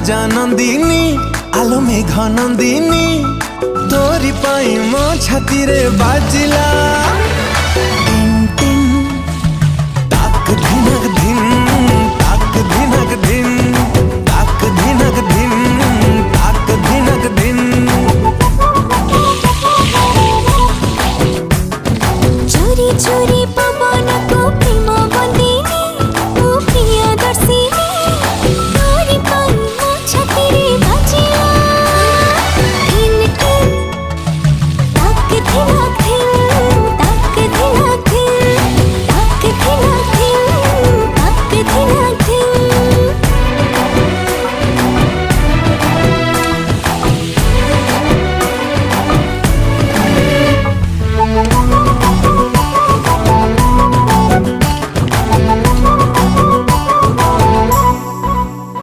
राजा नंदिनी आलो मेघ नंदिनी तोरी पाई मो छाती रे बाजिला टिन टिन ताक धिनक धिन ताक धिनक धिन